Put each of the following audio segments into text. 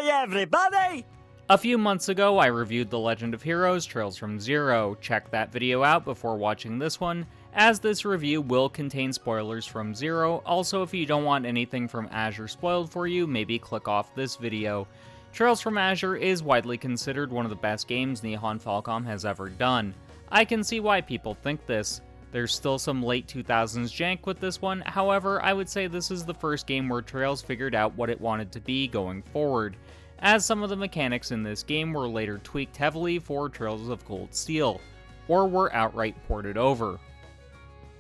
Hi everybody! A few months ago, I reviewed The Legend of Heroes Trails from Zero. Check that video out before watching this one, as this review will contain spoilers from Zero. Also, if you don't want anything from Azure spoiled for you, maybe click off this video. Trails from Azure is widely considered one of the best games Nihon Falcom has ever done. I can see why people think this. There's still some late 2000s jank with this one, however, I would say this is the first game where Trails figured out what it wanted to be going forward, as some of the mechanics in this game were later tweaked heavily for Trails of Cold Steel, or were outright ported over.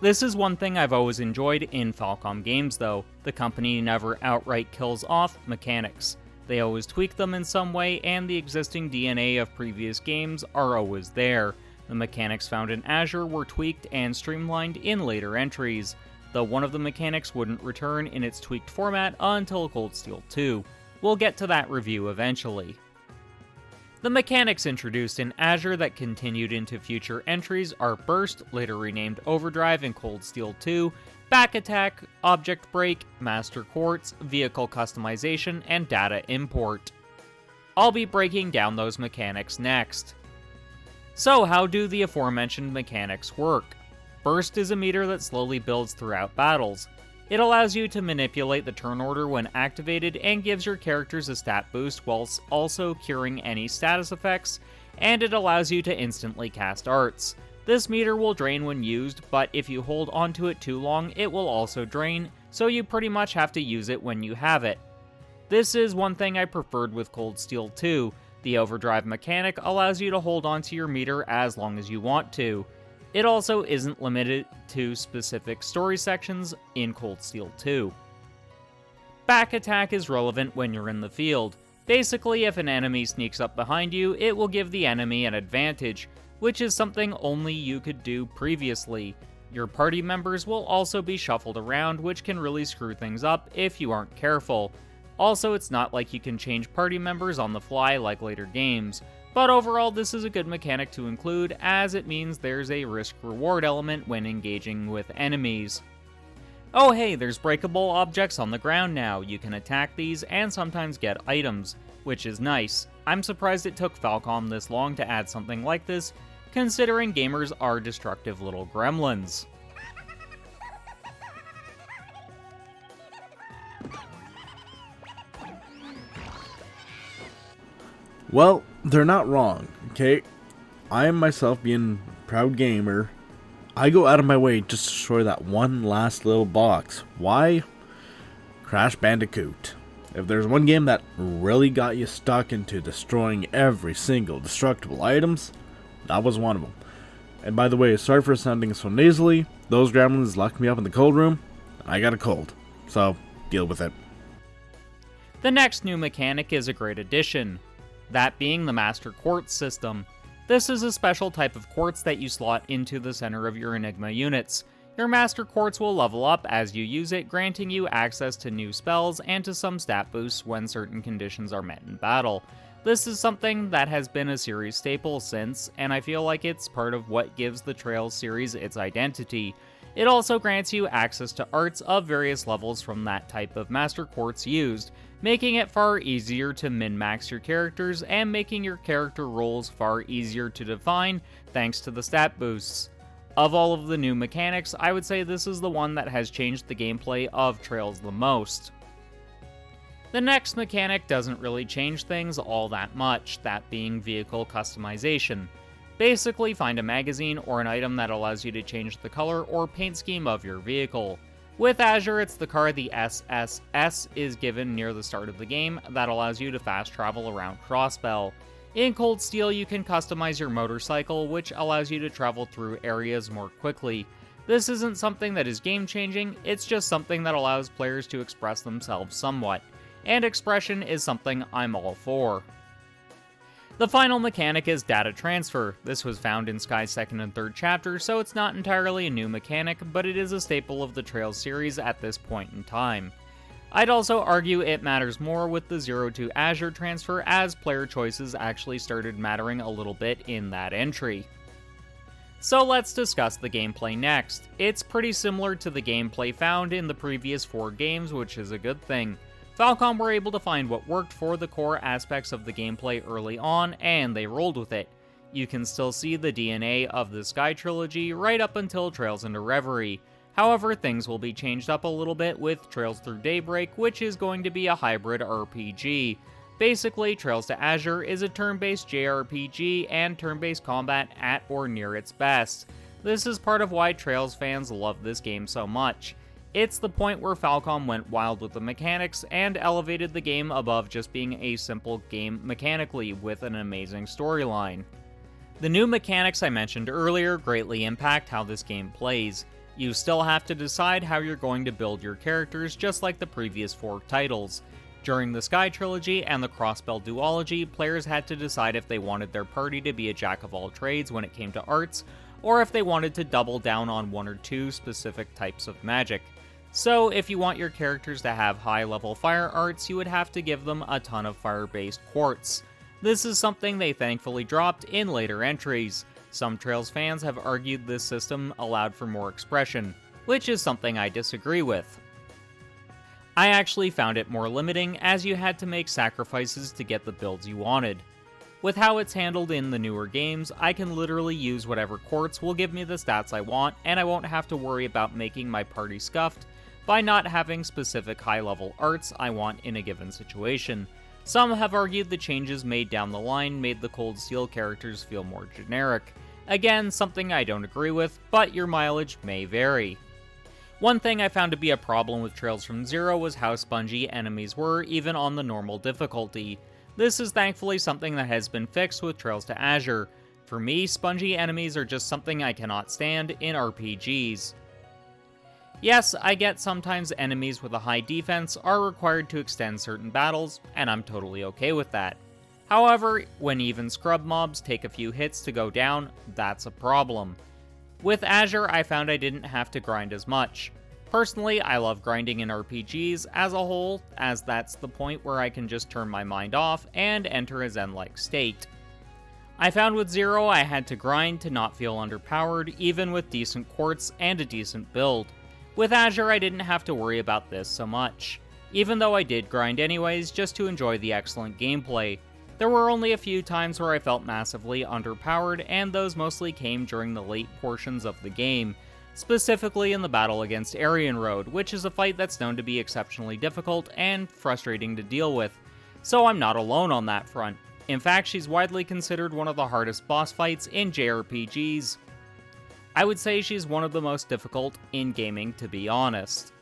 This is one thing I've always enjoyed in Falcom games though, the company never outright kills off mechanics. They always tweak them in some way, and the existing DNA of previous games are always there. The mechanics found in Azure were tweaked and streamlined in later entries, though one of the mechanics wouldn't return in its tweaked format until Cold Steel 2. We'll get to that review eventually. The mechanics introduced in Azure that continued into future entries are Burst, later renamed Overdrive in Cold Steel 2, Back Attack, Object Break, Master Quartz, Vehicle Customization, and Data Import. I'll be breaking down those mechanics next. So how do the aforementioned mechanics work? Burst is a meter that slowly builds throughout battles. It allows you to manipulate the turn order when activated and gives your characters a stat boost whilst also curing any status effects, and it allows you to instantly cast arts. This meter will drain when used, but if you hold onto it too long, it will also drain, so you pretty much have to use it when you have it. This is one thing I preferred with Cold Steel 2. The overdrive mechanic allows you to hold onto your meter as long as you want to. It also isn't limited to specific story sections in Cold Steel 2. Back attack is relevant when you're in the field. Basically, if an enemy sneaks up behind you, it will give the enemy an advantage, which is something only you could do previously. Your party members will also be shuffled around, which can really screw things up if you aren't careful. Also, it's not like you can change party members on the fly like later games, but overall this is a good mechanic to include, as it means there's a risk-reward element when engaging with enemies. Oh hey, there's breakable objects on the ground now. You can attack these and sometimes get items, which is nice. I'm surprised it took Falcom this long to add something like this, considering gamers are destructive little gremlins. Well, they're not wrong, okay? I am myself being a proud gamer. I go out of my way just to destroy that one last little box. Why? Crash Bandicoot. If there's one game that really got you stuck into destroying every single destructible items, that was one of them. And by the way, sorry for sounding so nasally. Those gremlins locked me up in the cold room, and I got a cold. So, deal with it. The next new mechanic is a great addition, that being the Master Quartz system. This is a special type of quartz that you slot into the center of your Enigma units. Your Master Quartz will level up as you use it, granting you access to new spells and to some stat boosts when certain conditions are met in battle. This is something that has been a series staple since, and I feel like it's part of what gives the Trails series its identity. It also grants you access to arts of various levels from that type of Master Quartz used, making it far easier to min-max your characters and making your character roles far easier to define thanks to the stat boosts. Of all of the new mechanics, I would say this is the one that has changed the gameplay of Trails the most. The next mechanic doesn't really change things all that much, that being vehicle customization. Basically, find a magazine or an item that allows you to change the color or paint scheme of your vehicle. With Azure, it's the car the SSS is given near the start of the game that allows you to fast travel around Crossbell. In Cold Steel, you can customize your motorcycle, which allows you to travel through areas more quickly. This isn't something that is game-changing, it's just something that allows players to express themselves somewhat, and expression is something I'm all for. The final mechanic is data transfer. This was found in Sky's second and third chapter, so it's not entirely a new mechanic, but it is a staple of the Trails series at this point in time. I'd also argue it matters more with the Zero to Azure transfer, as player choices actually started mattering a little bit in that entry. So let's discuss the gameplay next. It's pretty similar to the gameplay found in the previous 4 games, which is a good thing. Falcom were able to find what worked for the core aspects of the gameplay early on, and they rolled with it. You can still see the DNA of the Sky Trilogy right up until Trails into Reverie. However, things will be changed up a little bit with Trails Through Daybreak, which is going to be a hybrid RPG. Basically, Trails to Azure is a turn-based JRPG and turn-based combat at or near its best. This is part of why Trails fans love this game so much. It's the point where Falcom went wild with the mechanics and elevated the game above just being a simple game mechanically with an amazing storyline. The new mechanics I mentioned earlier greatly impact how this game plays. You still have to decide how you're going to build your characters just like the previous 4 titles. During the Sky Trilogy and the Crossbell Duology, players had to decide if they wanted their party to be a jack of all trades when it came to arts, or if they wanted to double down on 1 or 2 specific types of magic. So, if you want your characters to have high-level fire arts, you would have to give them a ton of fire-based quartz. This is something they thankfully dropped in later entries. Some Trails fans have argued this system allowed for more expression, which is something I disagree with. I actually found it more limiting, as you had to make sacrifices to get the builds you wanted. With how it's handled in the newer games, I can literally use whatever quartz will give me the stats I want, and I won't have to worry about making my party scuffed by not having specific high-level arts I want in a given situation. Some have argued the changes made down the line made the Cold Steel characters feel more generic. Again, something I don't agree with, but your mileage may vary. One thing I found to be a problem with Trails from Zero was how spongy enemies were, even on the normal difficulty. This is thankfully something that has been fixed with Trails to Azure. For me, spongy enemies are just something I cannot stand in RPGs. Yes, I get sometimes enemies with a high defense are required to extend certain battles, and I'm totally okay with that. However, when even scrub mobs take a few hits to go down, that's a problem. With Azure, I found I didn't have to grind as much. Personally, I love grinding in RPGs as a whole, as that's the point where I can just turn my mind off and enter a zen-like state. I found with Zero I had to grind to not feel underpowered, even with decent quartz and a decent build. With Azure, I didn't have to worry about this so much, even though I did grind anyways just to enjoy the excellent gameplay. There were only a few times where I felt massively underpowered, and those mostly came during the late portions of the game, specifically in the battle against Aryan Road, which is a fight that's known to be exceptionally difficult and frustrating to deal with, so I'm not alone on that front. In fact, she's widely considered one of the hardest boss fights in JRPGs. I would say she's one of the most difficult in gaming, to be honest.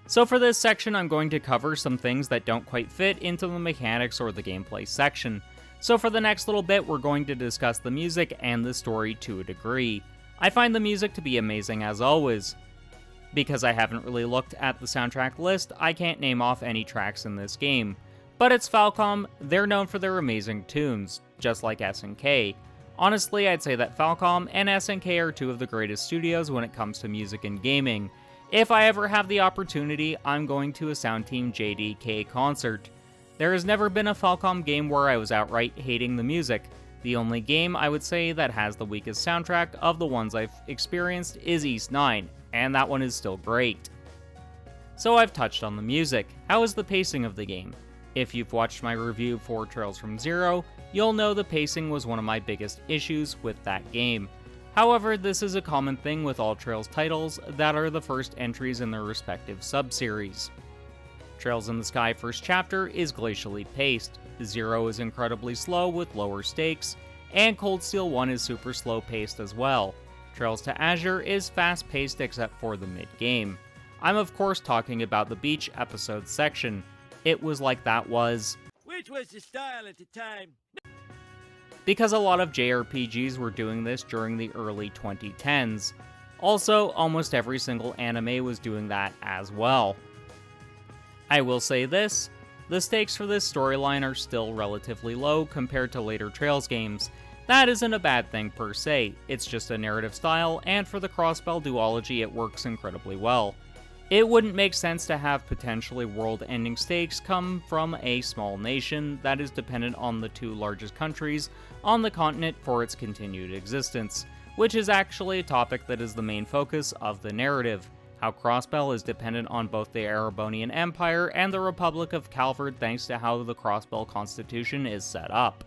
So for this section, I'm going to cover some things that don't quite fit into the mechanics or the gameplay section. So for the next little bit, we're going to discuss the music and the story to a degree. I find the music to be amazing as always. Because I haven't really looked at the soundtrack list, I can't name off any tracks in this game. But it's Falcom, they're known for their amazing tunes, just like SNK. Honestly, I'd say that Falcom and SNK are 2 of the greatest studios when it comes to music and gaming. If I ever have the opportunity, I'm going to a Soundteam JDK concert. There has never been a Falcom game where I was outright hating the music. The only game I would say that has the weakest soundtrack of the ones I've experienced is Ys 9, and that one is still great. So I've touched on the music. How is the pacing of the game? If you've watched my review for Trails from Zero, you'll know the pacing was one of my biggest issues with that game. However, this is a common thing with all Trails titles that are the first entries in their respective sub-series. Trails in the Sky first chapter is glacially paced, Zero is incredibly slow with lower stakes, and Cold Steel 1 is super slow paced as well. Trails to Azure is fast paced except for the mid-game. I'm of course talking about the beach episode section. It was like that was... which was the style at the time. Because a lot of JRPGs were doing this during the early 2010s. Also, almost every single anime was doing that as well. I will say this, the stakes for this storyline are still relatively low compared to later Trails games. That isn't a bad thing per se, it's just a narrative style, and for the Crossbell duology it works incredibly well. It wouldn't make sense to have potentially world-ending stakes come from a small nation that is dependent on the 2 largest countries on the continent for its continued existence, which is actually a topic that is the main focus of the narrative. how Crossbell is dependent on both the Erebonian Empire and the Republic of Calvard thanks to how the Crossbell Constitution is set up.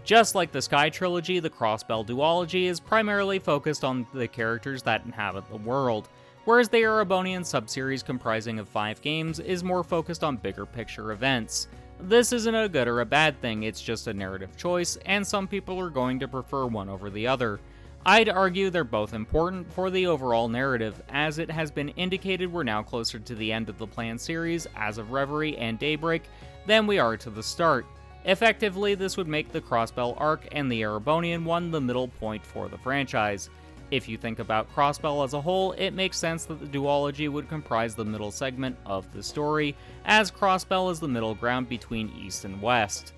Just like the Sky Trilogy, the Crossbell duology is primarily focused on the characters that inhabit the world, whereas the Erebonian subseries comprising of 5 games is more focused on bigger picture events. This isn't a good or a bad thing, it's just a narrative choice, and some people are going to prefer one over the other. I'd argue they're both important for the overall narrative, as it has been indicated we're now closer to the end of the planned series as of Reverie and Daybreak than we are to the start. Effectively, this would make the Crossbell arc and the Erebonian one the middle point for the franchise. If you think about Crossbell as a whole, it makes sense that the duology would comprise the middle segment of the story, as Crossbell is the middle ground between East and West.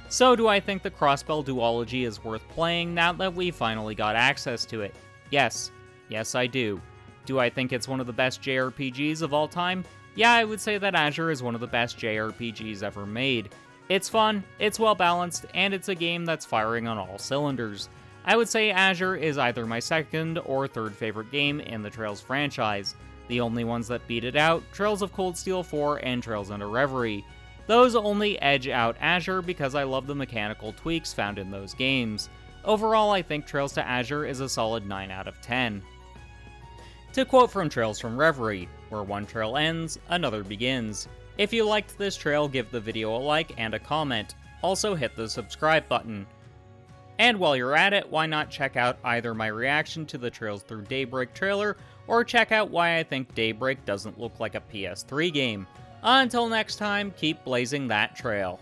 So do I think the Crossbell duology is worth playing now that we finally got access to it? Yes. Yes, I do. Do I think it's one of the best JRPGs of all time? Yeah, I would say that Azure is one of the best JRPGs ever made. It's fun, it's well balanced, and it's a game that's firing on all cylinders. I would say Azure is either my second or third favorite game in the Trails franchise. The only ones that beat it out, Trails of Cold Steel 4 and Trails Under Reverie. Those only edge out Azure because I love the mechanical tweaks found in those games. Overall, I think Trails to Azure is a solid 9 out of 10. To quote from Trails from Reverie, where one trail ends, another begins. If you liked this trail, give the video a like and a comment. Also hit the subscribe button. And while you're at it, why not check out either my reaction to the Trails Through Daybreak trailer, or check out why I think Daybreak doesn't look like a PS3 game. Until next time, keep blazing that trail.